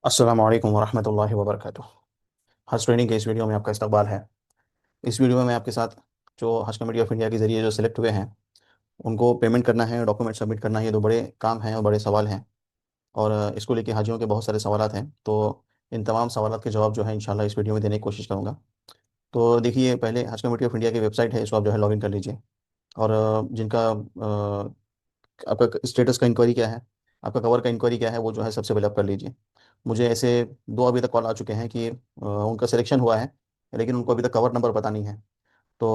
अस्सलाम वालेकुम वरहमतुल्लाहि वबरकातुह। हज ट्रेनिंग के इस वीडियो में आपका इस्तकबाल है। इस वीडियो में मैं आपके साथ जो हज कमेटी ऑफ इंडिया के ज़रिए जो सिलेक्ट हुए हैं उनको पेमेंट करना है, डॉक्यूमेंट सबमिट करना है, ये दो बड़े काम हैं और बड़े सवाल हैं। और इसको लेके हाजियों के बहुत सारे सवालात हैं, तो इन तमाम सवालात के जवाब जो है इंशाल्लाह इस वीडियो में देने की कोशिश करूँगा। तो देखिए, पहले हज कमेटी ऑफ इंडिया की वेबसाइट है, इसको आप जो है लॉगिन कर लीजिए। और जिनका आपका स्टेटस का इंक्वायरी क्या है, आपका कवर का इंक्वायरी क्या है, वो जो है सबसे पहले आप कर लीजिए। मुझे ऐसे दो अभी तक कॉल आ चुके हैं कि उनका सिलेक्शन हुआ है, लेकिन उनको अभी तक कवर नंबर पता नहीं है। तो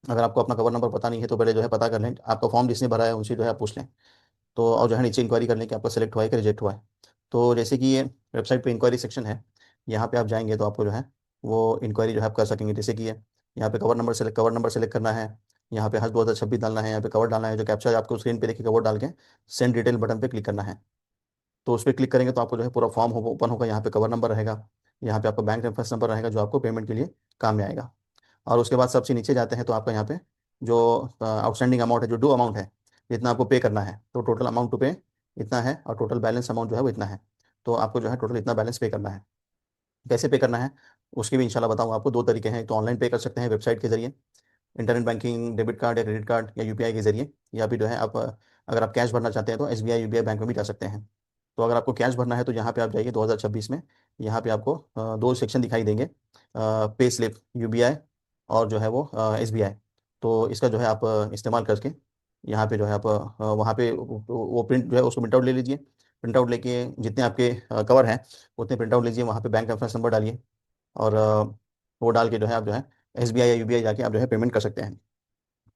अगर आपको अपना कवर नंबर पता नहीं है तो पहले जो है पता कर लें, आपका फॉर्म जिसने भरा है उनसे जो है आप पूछ लें। तो और जो है नीचे इंक्वायरी कर लें कि आपका सेलेक्ट हुआ है कि रिजेक्ट हुआ है। तो जैसे कि ये वेबसाइट पे इंक्वायरी सेक्शन है, यहाँ पे आप जाएंगे तो आपको जो है वो इंक्वायरी जो है आप कर सकेंगे। जैसे कि ये यहाँ पे कवर नंबर सेलेक्ट करना है, यहाँ पे हज 2026 डालना है, यहाँ पे कवर डालना है, जो कैप्चा आपको स्क्रीन पे देखिएगा वो डाल के सेंड डिटेल बटन पे क्लिक करना है। तो उस पर क्लिक करेंगे तो आपको जो है पूरा फॉर्म होगा, ओपन होगा। यहाँ पे कवर नंबर रहेगा, यहाँ पे आपका बैंक रेफरेंस नंबर रहेगा जो आपको पेमेंट के लिए काम में आएगा। और उसके बाद सबसे नीचे जाते हैं तो आपका यहाँ पे जो आउटस्टैंडिंग अमाउंट है, जो ड्यू अमाउंट है, जितना आपको पे करना है, तो टोटल अमाउंट टू पे इतना है और टोटल बैलेंस अमाउंट जो है वो इतना है। तो आपको जो है टोटल इतना बैलेंस पे करना है। कैसे पे करना है उसकी भी इंशाल्लाह बताऊंगा आपको। दो तरीके हैं, तो ऑनलाइन पे कर सकते हैं वेबसाइट के जरिए, इंटरनेट बैंकिंग, डेबिट कार्ड या क्रेडिट कार्ड या यूपीआई के जरिए, या फिर जो है आप अगर आप कैश भरना चाहते हैं तो एसबीआई यूबीआई बैंक में भी जा सकते हैं। तो अगर आपको कैश भरना है तो यहाँ पे आप जाइए 2026 में, यहाँ पे आपको दो सेक्शन दिखाई देंगे, पे स्लिप यूबीआई और जो है वो एसबीआई। तो इसका जो है आप इस्तेमाल करके यहाँ पे जो है आप वहाँ पे वो प्रिंट जो है उसको प्रिंट आउट ले लीजिए। प्रिंट आउट लेके जितने आपके कवर हैं उतने प्रिंट आउट लीजिए, वहाँ पे बैंक रेफरेंस नंबर डालिए और वो डाल के जो है आप जो है एसबीआई या यूबीआई जाके आप जो है पेमेंट कर सकते हैं।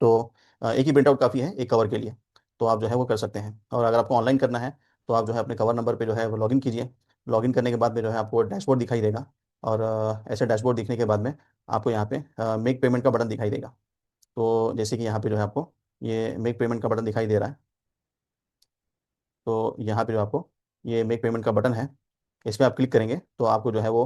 तो एक ही प्रिंट आउट काफ़ी है एक कवर के लिए, तो आप जो है वो कर सकते हैं। और अगर आपको ऑनलाइन करना है तो आप जो है अपने कवर नंबर पे जो है वो लॉगिन कीजिए। लॉगिन करने के बाद में जो है आपको डैशबोर्ड दिखाई देगा, और ऐसे डैशबोर्ड दिखने के बाद में आपको यहाँ पे मेक पेमेंट का बटन दिखाई देगा। तो जैसे कि यहाँ पे जो है आपको ये मेक पेमेंट का बटन दिखाई दे रहा है, तो यहाँ पे जो आपको ये मेक पेमेंट का बटन है, इस पर आप क्लिक करेंगे तो आपको जो है वो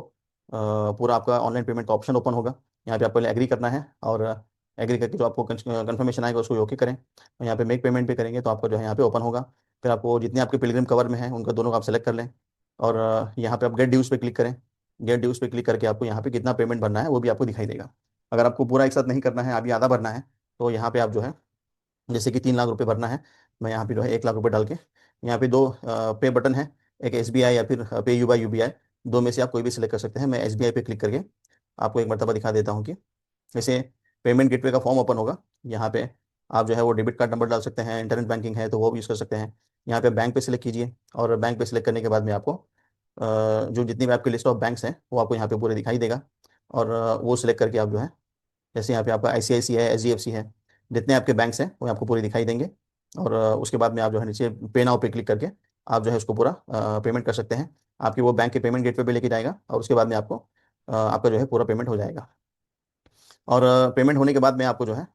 पूरा आपका ऑनलाइन पेमेंट का ऑप्शन ओपन होगा। यहाँ पे आपको पहले एग्री करना है, और एग्री करके जो आपको कंफर्मेशन आएगा उसको ओके करें। और यहाँ पे मेक पेमेंट पे करेंगे तो आपको जो है यहाँ पे ओपन होगा। फिर आपको जितने आपके पिलग्रिम कवर में हैं उनका दोनों का आप सेलेक्ट कर लें, और यहाँ पे आप गेट ड्यूज़ पे क्लिक करें। गेट ड्यूज़ पे क्लिक करके आपको यहाँ पे कितना पेमेंट भरना है वो भी आपको दिखाई देगा। अगर आपको पूरा एक साथ नहीं करना है, अभी आधा भरना है, तो यहाँ पे आप जो है जैसे कि 3 लाख रुपए भरना है, मैं यहाँ पे जो है 1 लाख रुपए डाल के यहाँ पे दो पे बटन है, एक एसबीआई या फिर पे यू बाई यूबीआई, दो में से आप कोई भी सिलेक्ट कर सकते हैं। मैं एसबीआई पे क्लिक करके आपको एक मरतबा दिखा देता हूँ कि जैसे पेमेंट गेटवे का फॉर्म ओपन होगा। यहाँ पे आप जो है वो डेबिट कार्ड नंबर डाल सकते हैं, इंटरनेट बैंकिंग है तो वो भी यूज़ कर सकते हैं। यहाँ पे बैंक पे सिलेक्ट कीजिए, और बैंक पे सिलेक्ट करने के बाद में आपको जो जितनी भी आपकी लिस्ट ऑफ बैंक्स हैं वो आपको यहाँ पे पूरे दिखाई देगा। और वो सिलेक्ट करके आप जो है, जैसे यहाँ पे आपका आईसीआईसी है, एचडीएफसी है, जितने आपके बैंक्स हैं वो आपको पूरे दिखाई देंगे। और उसके बाद में आप जो है नीचे पे नाउ पे क्लिक करके आप जो है उसको पूरा पेमेंट कर सकते हैं। आपके वो बैंक के पेमेंट गेटवे पे लेके जाएगा, और उसके बाद में आपको आपका जो है पूरा पेमेंट हो जाएगा। और पेमेंट होने के बाद में आपको जो है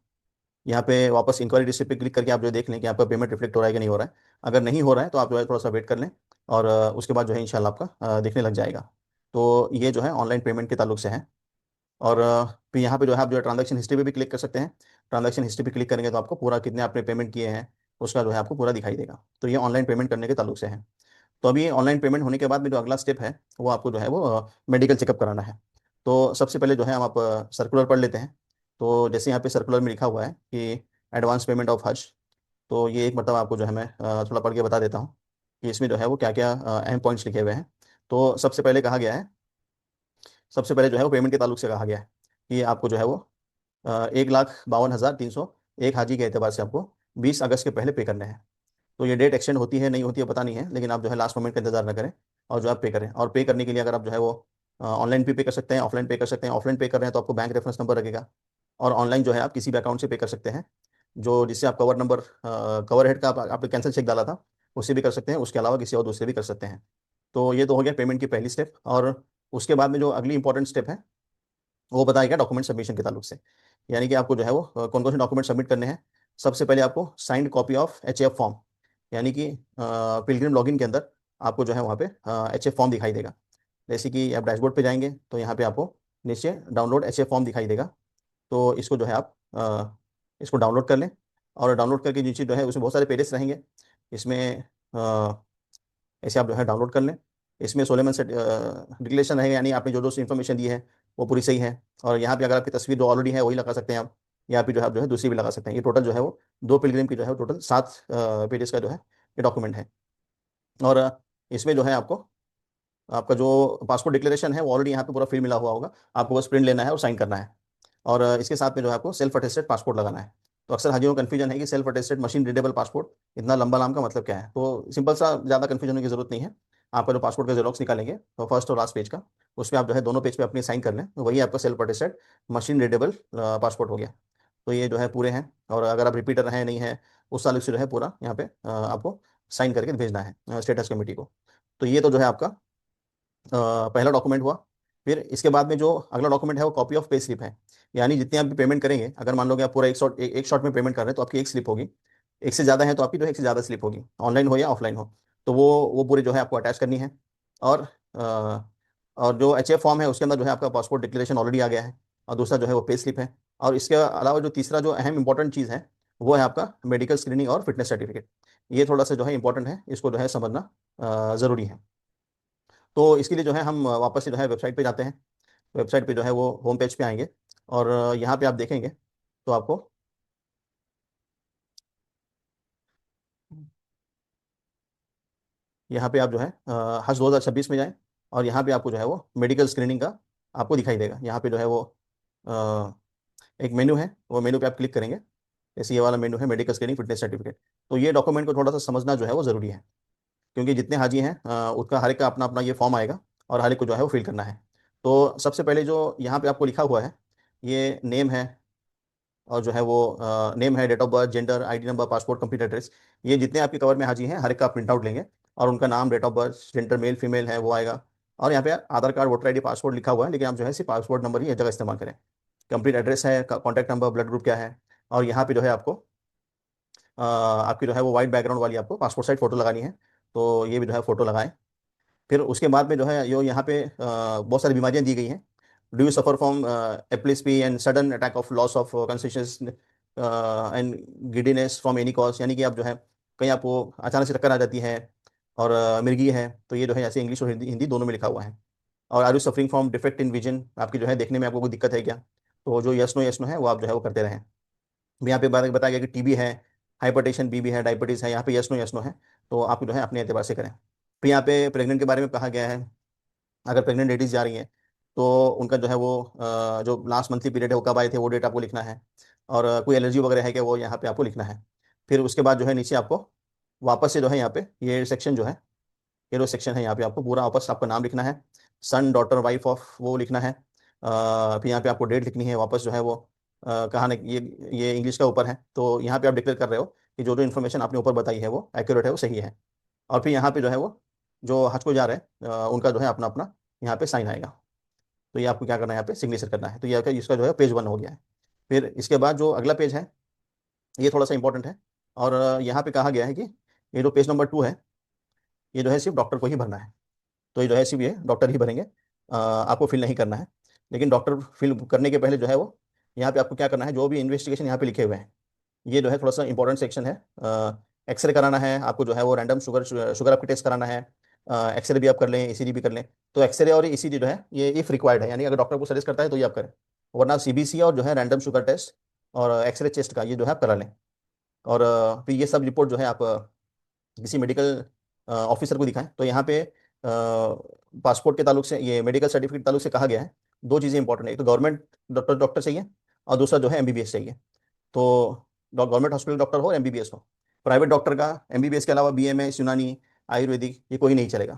यहाँ पे वापस इंक्वायरी रिसिप्ट पे क्लिक करके आप जो देख लें कि आपका पेमेंट रिफ्लेक्ट हो रहा है कि नहीं हो रहा है। अगर नहीं हो रहा है तो आप जो है थोड़ा सा वेट कर लें, और उसके बाद जो है इंशाल्लाह आपका दिखने लग जाएगा। तो ये जो है ऑनलाइन पेमेंट के ताल्लुक से है। और फिर यहाँ पे जो है आप जो है ट्रांजैक्शन हिस्ट्री पे भी क्लिक कर सकते हैं। ट्रांजैक्शन हिस्ट्री पे क्लिक करेंगे तो आपको पूरा कितने आपने पेमेंट किए हैं उसका जो है आपको पूरा दिखाई देगा। तो ये ऑनलाइन पेमेंट करने के ताल्लुक से है। तो अभी ऑनलाइन पेमेंट होने के बाद में जो अगला स्टेप है वो आपको जो है वो मेडिकल चेकअप कराना है। तो सबसे पहले जो है हम आप सर्कुलर पढ़ लेते हैं। तो जैसे यहाँ पे सर्कुलर में लिखा हुआ है कि एडवांस पेमेंट ऑफ हज, तो ये एक मतलब आपको जो है मैं थोड़ा पढ़ के बता देता हूँ कि इसमें जो है वो क्या क्या अहम पॉइंट्स लिखे हुए हैं। तो सबसे पहले कहा गया है, सबसे पहले जो है वो पेमेंट के ताल्लुक से कहा गया है कि आपको जो है वो 1,52,300 एक हाजी के एतबार से आपको 20 अगस्त के पहले पे करने हैं। तो ये डेट एक्सटेंड होती है नहीं होती है पता नहीं है, लेकिन आप जो है लास्ट मोमेंट का इंतजार ना करें और जो आप पे करें। और पे करने के लिए अगर आप जो है वो ऑनलाइन भी पे कर सकते हैं, ऑफलाइन पे कर सकते हैं। ऑफलाइन पे कर रहे हैं तो आपको बैंक रेफरेंस नंबर लगेगा, और ऑनलाइन जो है आप किसी भी अकाउंट से पे कर सकते हैं, जो जिससे आप कवर नंबर कवर हेड का आपने कैंसिल चेक डाला था उससे भी कर सकते हैं, उसके अलावा किसी और दूसरे भी कर सकते हैं। तो ये तो हो गया पेमेंट की पहली स्टेप। और उसके बाद में जो अगली इंपॉर्टेंट स्टेप है वो बताया गया डॉक्यूमेंट सबमिशन के ताल्लुक से। यानी कि आपको जो है वो कौन कौन से डॉक्यूमेंट सबमिट करने हैं। सबसे पहले आपको signed copy of H form, यानी कि पिलग्रिम लॉगिन के अंदर आपको जो है वहाँ पे एच फॉर्म दिखाई देगा। जैसे कि आप डैशबोर्ड पे जाएंगे तो यहाँ पे आपको नीचे डाउनलोड एच फॉर्म दिखाई देगा। तो इसको जो है आप इसको डाउनलोड कर लें, और डाउनलोड करके नीचे जो है उसमें बहुत सारे पेजेस रहेंगे। इसमें ऐसे आप जो है डाउनलोड कर लें। इसमें सोलेमन से डिक्लेरेशन है, यानी आपने जो जो इन्फॉर्मेशन दी है वो पूरी सही है। और यहाँ पे अगर आपकी तस्वीर जो ऑलरेडी है वही लगा सकते हैं आप, यहाँ पे जो है आप जो है दूसरी भी लगा सकते हैं। ये टोटल जो है वो 2 पिलग्रिम की जो है टोटल 7 पेजेस का जो है ये डॉक्यूमेंट है। और इसमें जो है आपको आपका जो पासपोर्ट डिक्लेरेशन है वो ऑलरेडी यहाँ पे पूरा फिल मिला हुआ होगा, आपको बस प्रिंट लेना है और साइन करना है। और इसके साथ में जो है आपको सेल्फ अटेस्टेड पासपोर्ट लगाना है। तो अक्सर हाजियों को कन्फ्यूजन है कि self attested machine readable passport इतना लंबा नाम का मतलब क्या है। तो सिंपल सा, ज़्यादा कन्फ्यूजन होने की जरूरत नहीं है। आपका जो पासपोर्ट का जेरोक्स निकालेंगे तो फर्स्ट और लास्ट पेज का, उसमें आप जो है दोनों पेज पे अपनी साइन कर लें, तो वही आपका self attested machine readable passport हो गया। तो ये जो है पूरे हैं। और अगर आप रिपीटर हैं नहीं है, उस साल से जो है पूरा यहाँ पे आपको साइन करके भेजना है स्टेटस कमेटी को। तो ये तो जो है आपका पहला डॉक्यूमेंट हुआ। फिर इसके बाद में जो अगला डॉक्यूमेंट है वो कॉपी ऑफ पे स्लिप है। यानी जितनी आप भी पेमेंट करेंगे, अगर मान लो कि आप पूरा एक शॉट में पेमेंट कर रहे हैं तो आपकी एक स्लिप होगी। एक से ज़्यादा है तो आपकी जो है एक से ज़्यादा स्लिप होगी, ऑनलाइन हो या ऑफलाइन हो। तो वो पूरी जो है आपको अटैच करनी है। और और जो एच फॉर्म है उसके अंदर जो है आपका पासपोर्ट डिक्लेरेशन ऑलरेडी आ गया है, और दूसरा जो है वो पे स्लिप है। और इसके अलावा जो तीसरा जो अहम इंपॉर्टेंट चीज़ है वो है आपका मेडिकल स्क्रीनिंग और फिटनेस सर्टिफिकेट। ये थोड़ा सा जो है इंपॉर्टेंट है, इसको जो है समझना ज़रूरी है। तो इसके लिए जो है हम वापस से जो है वेबसाइट पे जाते हैं। वेबसाइट पे जो है वो होम पेज पे आएंगे, और यहाँ पे आप देखेंगे तो आपको यहाँ पे आप जो है हज 2026 में जाएं, और यहाँ पे आपको जो है वो मेडिकल स्क्रीनिंग का आपको दिखाई देगा। यहाँ पे जो है वो अ, एक मेन्यू है, वो मेन्यू पे आप क्लिक करेंगे। जैसे ये वाला मेन्यू है मेडिकल स्क्रीनिंग फिटनेस सर्टिफिकेट। तो ये डॉक्यूमेंट को थोड़ा सा समझना जो है वो ज़रूरी है, क्योंकि जितने हाजी हैं उसका हर एक का अपना अपना ये फॉर्म आएगा, और हर एक को जो है वो फिल करना है। तो सबसे पहले जो यहाँ पे आपको लिखा हुआ है, ये नेम है, और जो है वो नेम है, date of birth, gender, ID number, passport, complete address. ये जितने आपके कवर में हाजी हैं हर एक का आप प्रिंट आउट लेंगे, और उनका नाम, date of birth, gender male female है वो आएगा। और यहाँ पे Aadhaar card, voter ID, passport लिखा हुआ है, लेकिन आप जो है सिर्फ पासपोर्ट नंबर ही एक जगह इस्तेमाल करें। कंप्लीट एड्रेस है, कॉन्टैक्ट नंबर, ब्लड ग्रुप क्या है। और यहाँ पे जो है आपको आपकी जो है वो वाइट बैकग्राउंड वाली आपको पासपोर्ट साइज फोटो लगानी है। तो ये भी जो है फोटो लगाएं। फिर उसके बाद में जो है यो यहाँ पे बहुत सारी बीमारियां दी गई हैं। Do you suffer from epilepsy and sudden attack of loss of consciousness and giddiness from any cause, यानी कि आप जो है कहीं आपको अचानक से टक्कर आ जाती है, और मिर्गी है। तो ये जो है ऐसे इंग्लिश और हिंदी हिंदी दोनों में लिखा हुआ है। और are you suffering from defect in vision, आपकी जो है देखने में आपको कोई दिक्कत है क्या। तो जो यस नो है वो आप जो है वो करते रहें। अभी यहाँ पे बात बताया गया कि टीबी है, हाइपरटेंशन बीबी है, डायबिटीज़ है, यहाँ पे यस नो है। तो आप जो है अपने एतबार से करें। फिर यहाँ पे प्रेग्नेंट के बारे में कहा गया है। अगर प्रेग्नेंट लेडीज जा रही हैं तो उनका जो है वो जो लास्ट मंथली पीरियड है वो कब आए थे वो डेट आपको लिखना है। और कोई एलर्जी वगैरह है क्या वो यहाँ पे आपको लिखना है। फिर उसके बाद जो है नीचे आपको वापस से जो है यहाँ पे ये सेक्शन जो है, ये जो सेक्शन है यहाँ पे आपको पूरा वापस आपका नाम लिखना है, सन, डॉटर, वाइफ ऑफ वो लिखना है। फिर यहाँ पे आपको डेट लिखनी है वापस जो है वो कहाँ ने ये इंग्लिश का ऊपर है, तो यहाँ पे आप डिक्लेयर कर रहे हो कि जो जो इन्फॉर्मेशन आपने ऊपर बताई है वो एक्यूरेट है, वो सही है। और फिर यहाँ पे जो है वो जो हज को जा रहे हैं उनका जो है अपना अपना यहाँ पे साइन आएगा। तो ये आपको क्या करना है, यहाँ पे सिग्नेचर करना है। तो ये आपका इसका जो है पेज 1 हो गया है। फिर इसके बाद जो अगला पेज है ये थोड़ा सा इंपॉर्टेंट है। और यहाँ पे कहा गया है कि ये जो पेज नंबर 2 है ये जो है सिर्फ डॉक्टर को ही भरना है। तो ये जो है सिर्फ ये डॉक्टर ही भरेंगे, आपको फिल नहीं करना है। लेकिन डॉक्टर फिल करने के पहले जो है वो यहाँ पे आपको क्या करना है, जो भी इन्वेस्टिगेशन यहाँ पे लिखे हुए हैं, ये जो है थोड़ा सा इंपॉर्टेंट सेक्शन है। एक्सरे कराना है आपको, जो है वो रैंडम शुगर शुगर आपकी टेस्ट कराना है। एक्सरे भी आप कर लें, ईसीजी भी कर लें। तो एक्सरे और ईसीजी जो है ये इफ रिक्वायर्ड है, यानी अगर डॉक्टर को सजेस्ट करता है तो ये आप करें। वरना सीबीसी और जो है रैंडम शुगर टेस्ट और एक्सरे चेस्ट का ये जो है आप करा लें। और फिर ये सब रिपोर्ट जो है आप किसी मेडिकल ऑफिसर को दिखाएं। तो यहाँ पे पासपोर्ट के ताल्लुक से, ये मेडिकल सर्टिफिकेट ताल्लुक से कहा गया है दो चीज़ें इंपॉर्टेंट है। एक तो गवर्नमेंट डॉक्टर डॉक्टर चाहिए, और दूसरा जो है एमबीबीएस चाहिए। तो गवर्नमेंट हॉस्पिटल डॉक्टर हो, एमबीबीएस हो। प्राइवेट डॉक्टर का एमबीबीएस के अलावा बीएमएस, यूनानी, आयुर्वेदिक ये कोई नहीं चलेगा।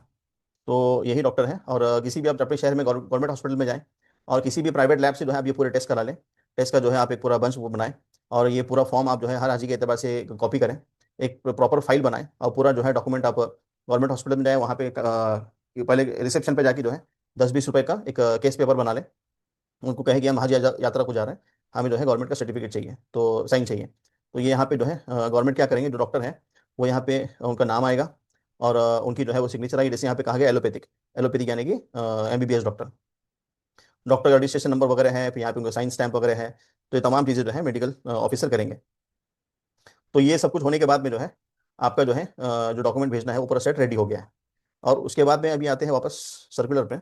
तो यही डॉक्टर हैं। और किसी भी आप अपने शहर में गवर्नमेंट हॉस्पिटल में जाएं, और किसी भी प्राइवेट लैब से जो है आप ये पूरे टेस्ट करा लें। टेस्ट का जो है आप एक पूरा बंच वो बनाएं, और ये पूरा फॉर्म आप जो है हर हाजी के एतबार से कॉपी करें, एक प्रॉपर फाइल बनाएं, और पूरा जो है डॉक्यूमेंट आप गवर्नमेंट हॉस्पिटल में जाएँ, वहाँ पे पहले रिसेप्शन पे जाके जो है 10-20 रुपए का एक केस पेपर बना लें। उनको कहे कि हम हज यात्रा को जा रहे हैं, हमें जो है गवर्नमेंट का सर्टिफिकेट चाहिए, तो साइन चाहिए। तो ये यहाँ पे जो है गवर्नमेंट क्या करेंगे, जो डॉक्टर हैं वो यहाँ पे उनका नाम आएगा, और उनकी जो है वो सिग्नेचर आएगी। जैसे यहाँ पे कहा गया एलोपैथिक, एलोपैथिक यानी कि एमबीबीएस डॉक्टर। डॉक्टर का रजिस्ट्रेशन नंबर वगैरह है, फिर यहाँ पे उनका साइन स्टैंप वगैरह है। तो ये तमाम चीज़ें जो है मेडिकल ऑफिसर करेंगे। तो ये सब कुछ होने के बाद में जो है आपका जो है जो डॉक्यूमेंट भेजना है वो पूरा सेट रेडी हो गया है। और उसके बाद में अभी आते हैं वापस सर्कुलर पे।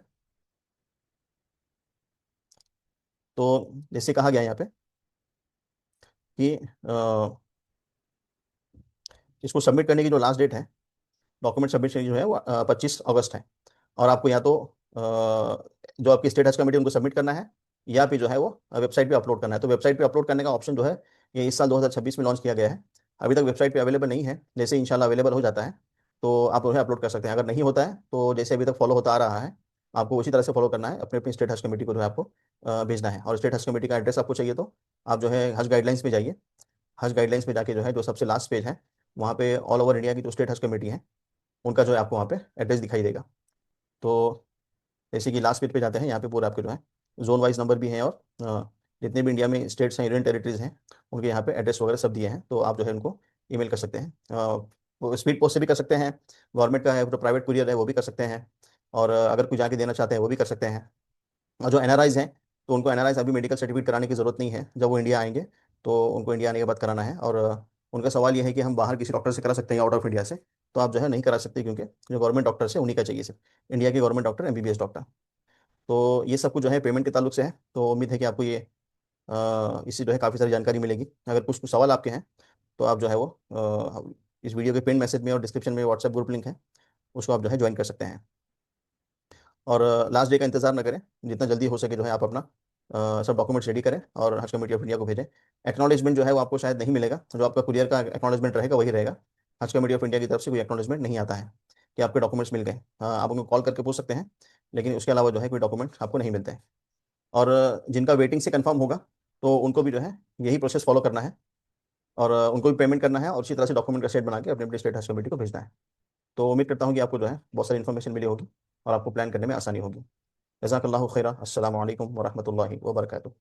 तो जैसे कहा गया यहाँ पे कि इसको सबमिट करने की जो लास्ट डेट है, डॉक्यूमेंट सबमिशन जो है वो 25 अगस्त है। और आपको या तो जो आपकी स्टेट हज कमेटी उनको सबमिट करना है, या फिर जो है वो वेबसाइट पे अपलोड करना है। तो वेबसाइट पे अपलोड करने का ऑप्शन जो है ये इस साल 2026 में लॉन्च किया गया है। अभी तक वेबसाइट पे अवेलेबल नहीं है, जैसे इंशाल्लाह अवेलेबल हो जाता है तो आप जो है अपलोड कर सकते हैं। अगर नहीं होता है तो जैसे अभी तक फॉलो होता आ रहा है, आपको उसी तरह से फॉलो करना है। अपने अपनी स्टेट हज कमेटी को जो है आपको भेजना है। और स्टेट हज कमेटी का एड्रेस आपको चाहिए तो आप जो है हज गाइडलाइंस में जाइए। हज गाइडलाइंस में जाके जो है जो सबसे लास्ट पेज है, वहाँ पे ऑल ओवर इंडिया की जो स्टेट हज कमेटी है उनका जो है आपको वहाँ पे एड्रेस दिखाई देगा। तो जैसे कि लास्ट पेज पे जाते हैं, यहाँ पे पूरा आपके जो है जोन वाइज नंबर भी हैं, और जितने भी इंडिया में स्टेट्स हैं, यूनियन टेरिटरीज हैं, उनके यहाँ पे एड्रेस वगैरह सब दिए हैं। तो आप जो है उनको ईमेल कर सकते हैं। वो स्पीड पोस्ट से भी कर सकते हैं, गवर्नमेंट का है तो प्राइवेट कुरियर है वो भी कर सकते हैं, और अगर कोई जाके देना चाहते हैं वो भी कर सकते हैं। और जो एनआरआईज हैं तो उनको एनआरआईज अभी मेडिकल सर्टिफिकेट कराने की ज़रूरत नहीं है। जब वो इंडिया आएंगे तो उनको इंडिया आने के बाद कराना है। और उनका सवाल ये है कि हम बाहर किसी डॉक्टर से करा सकते हैं आउट ऑफ इंडिया से, तो आप जो है नहीं करा सकते, क्योंकि जो गवर्नमेंट डॉक्टर है उन्हीं का चाहिए सिर्फ, इंडिया के गवर्नमेंट डॉक्टर, एमबीबीएस डॉक्टर। तो ये सब कुछ जो है पेमेंट के ताल्लुक से है। तो उम्मीद है कि आपको ये इससे जो है काफ़ी सारी जानकारी मिलेगी। अगर कुछ कुछ सवाल आपके हैं तो आप जो है वो इस वीडियो के पिन मैसेज में और डिस्क्रिप्शन में व्हाट्सएप ग्रुप लिंक है, उसको आप जो है ज्वाइन कर सकते हैं। और लास्ट डे का इंतजार ना करें, जितना जल्दी हो सके जो है आप अपना सब डॉक्यूमेंट्स रेडी करें और हज कमेटी ऑफ इंडिया को भेजें। एक्नॉलेजमेंट जो है वो आपको शायद नहीं मिलेगा, जो आपका कुरियर का एक्नॉलेजमेंट रहेगा वही रहेगा। हज कमेटी ऑफ इंडिया की तरफ से कोई एक्नॉलेजमेंट नहीं आता है कि आपके डॉक्यूमेंट्स मिल गए। हाँ, आप उनको कॉल करके पूछ सकते हैं, लेकिन उसके अलावा जो है कोई डॉक्यूमेंट आपको नहीं मिलते हैं। और जिनका वेटिंग से कंफर्म होगा तो उनको भी जो है यही प्रोसेस फॉलो करना है, और उनको भी पेमेंट करना है, और उसी तरह से डॉक्यूमेंट का सेट बना के अपने अपने स्टेट हज कमेटी को भेजना है। तो उम्मीद करता हूँ कि आपको जो है बहुत सारी इन्फॉर्मेशन मिली होगी और आपको प्लान करने में आसानी होगी। जज़ाकल्लाहु खैरा। अस्सलामु अलैकुम वरहमतुल्लाहि वबरकातुहू।